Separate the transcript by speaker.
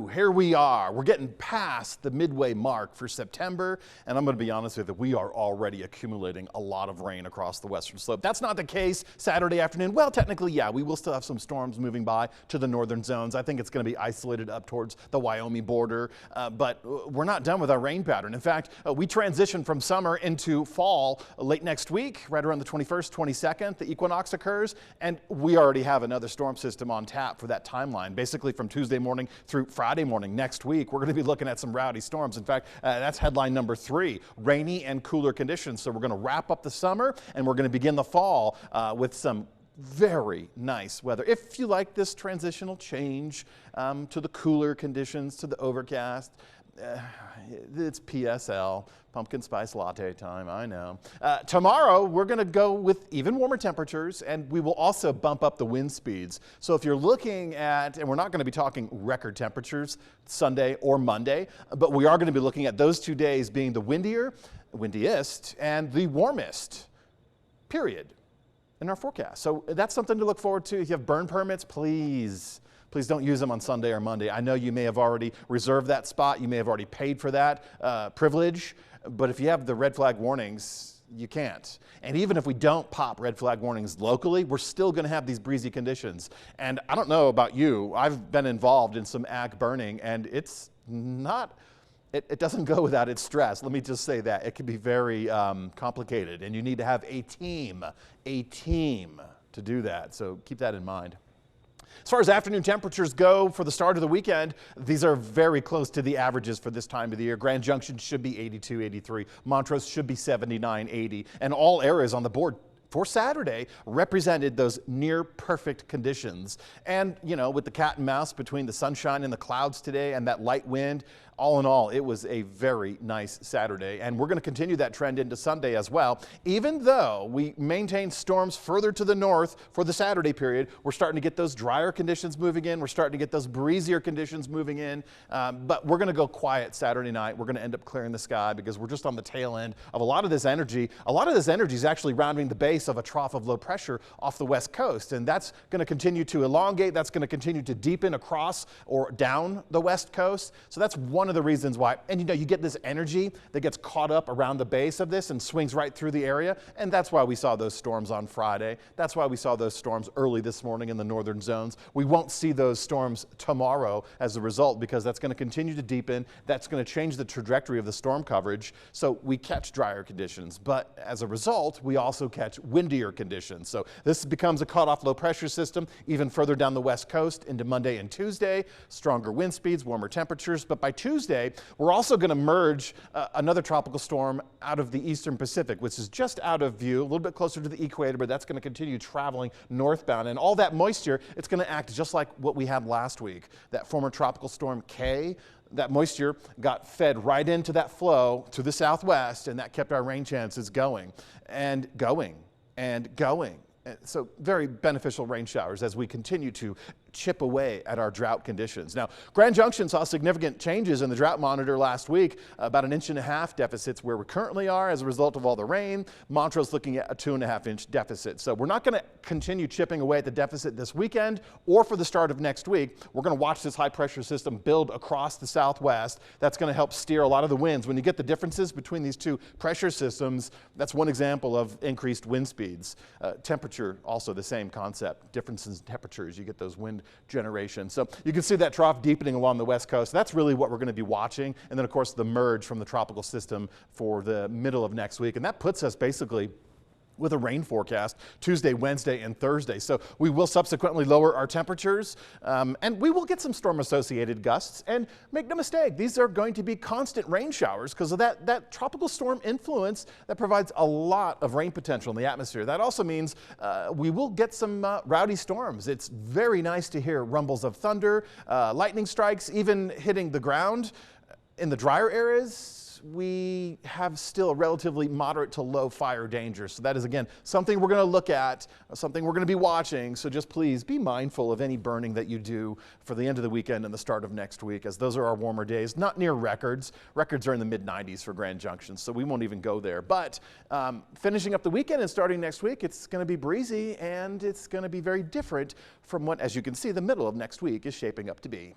Speaker 1: here we are. We're getting past the midway mark for September, and I'm going to be honest with you, we are already accumulating a lot of rain across the western slope. That's not the case Saturday afternoon. Well, technically, yeah, we will still have some storms moving by to the northern zones. I think it's going to be isolated up towards the Wyoming border, but we're not done with our rain pattern. In fact, we transition from summer into fall late next week, right around the 21st, 22nd. The equinox occurs, and we already have another storm system on tap for that timeline. Basically, from Tuesday morning through Friday morning next week, we're going to be looking at some rowdy storms. In fact, that's headline number 3, rainy and cooler conditions. So we're going to wrap up the summer, and we're going to begin the fall with some very nice weather. If you like this transitional change to the cooler conditions, to the overcast, it's PSL, pumpkin spice latte time, I know. Tomorrow, we're going to go with even warmer temperatures, and we will also bump up the wind speeds. So if you're looking at, and we're not going to be talking record temperatures Sunday or Monday, but we are going to be looking at those 2 days being the windiest, and the warmest, period, in our forecast. So that's something to look forward to. If you have burn permits, please don't use them on Sunday or Monday. I know you may have already reserved that spot. You may have already paid for that privilege. But if you have the red flag warnings, you can't. And even if we don't pop red flag warnings locally, we're still going to have these breezy conditions. And I don't know about you. I've been involved in some ag burning, and it's not... It doesn't go without its stress. Let me just say that. It can be very complicated, and you need to have a team to do that. So keep that in mind. As far as afternoon temperatures go for the start of the weekend, these are very close to the averages for this time of the year. Grand Junction should be 82, 83. Montrose should be 79, 80. And all areas on the board for Saturday represented those near perfect conditions. And, you know, with the cat and mouse between the sunshine and the clouds today and that light wind, all in all, it was a very nice Saturday, and we're going to continue that trend into Sunday as well. Even though we maintain storms further to the north for the Saturday period, we're starting to get those drier conditions moving in. We're starting to get those breezier conditions moving in, but we're going to go quiet Saturday night. We're going to end up clearing the sky because we're just on the tail end of a lot of this energy. A lot of this energy is actually rounding the base of a trough of low pressure off the west coast, and that's going to continue to elongate. That's going to continue to deepen across or down the west coast. So that's one of the reasons why, and you know, you get this energy that gets caught up around the base of this and swings right through the area, and that's why we saw those storms on Friday. That's why we saw those storms early this morning in the northern zones. We won't see those storms tomorrow as a result because that's going to continue to deepen. That's going to change the trajectory of the storm coverage, so we catch drier conditions, but as a result, we also catch windier conditions. So this becomes a cut-off low pressure system even further down the west coast into Monday and Tuesday. Stronger wind speeds, warmer temperatures, but by Tuesday, we're also going to merge another tropical storm out of the eastern Pacific, which is just out of view, a little bit closer to the equator, but that's going to continue traveling northbound. And all that moisture, it's going to act just like what we had last week. That former tropical storm Kay, that moisture got fed right into that flow to the southwest, and that kept our rain chances going and going and going. So very beneficial rain showers as we continue to chip away at our drought conditions. Now, Grand Junction saw significant changes in the drought monitor last week, about 1.5 inch deficits where we currently are as a result of all the rain. Montrose looking at a 2.5 inch deficit. So we're not going to continue chipping away at the deficit this weekend or for the start of next week. We're going to watch this high pressure system build across the southwest. That's going to help steer a lot of the winds. When you get the differences between these two pressure systems, that's one example of increased wind speeds. Temperature, also the same concept. Differences in temperatures, you get those wind generation. So you can see that trough deepening along the west coast. That's really what we're going to be watching. And then, of course, the merge from the tropical system for the middle of next week. And that puts us basically with a rain forecast Tuesday, Wednesday, and Thursday. So we will subsequently lower our temperatures, and we will get some storm-associated gusts. And make no mistake, these are going to be constant rain showers because of that tropical storm influence that provides a lot of rain potential in the atmosphere. That also means we will get some rowdy storms. It's very nice to hear rumbles of thunder, lightning strikes, even hitting the ground. In the drier areas, we have still relatively moderate to low fire danger. So that is, again, something we're going to look at, something we're going to be watching. So just please be mindful of any burning that you do for the end of the weekend and the start of next week, as those are our warmer days, not near records. Records are in the mid-90s for Grand Junction, so we won't even go there. But finishing up the weekend and starting next week, it's going to be breezy, and it's going to be very different from what, as you can see, the middle of next week is shaping up to be.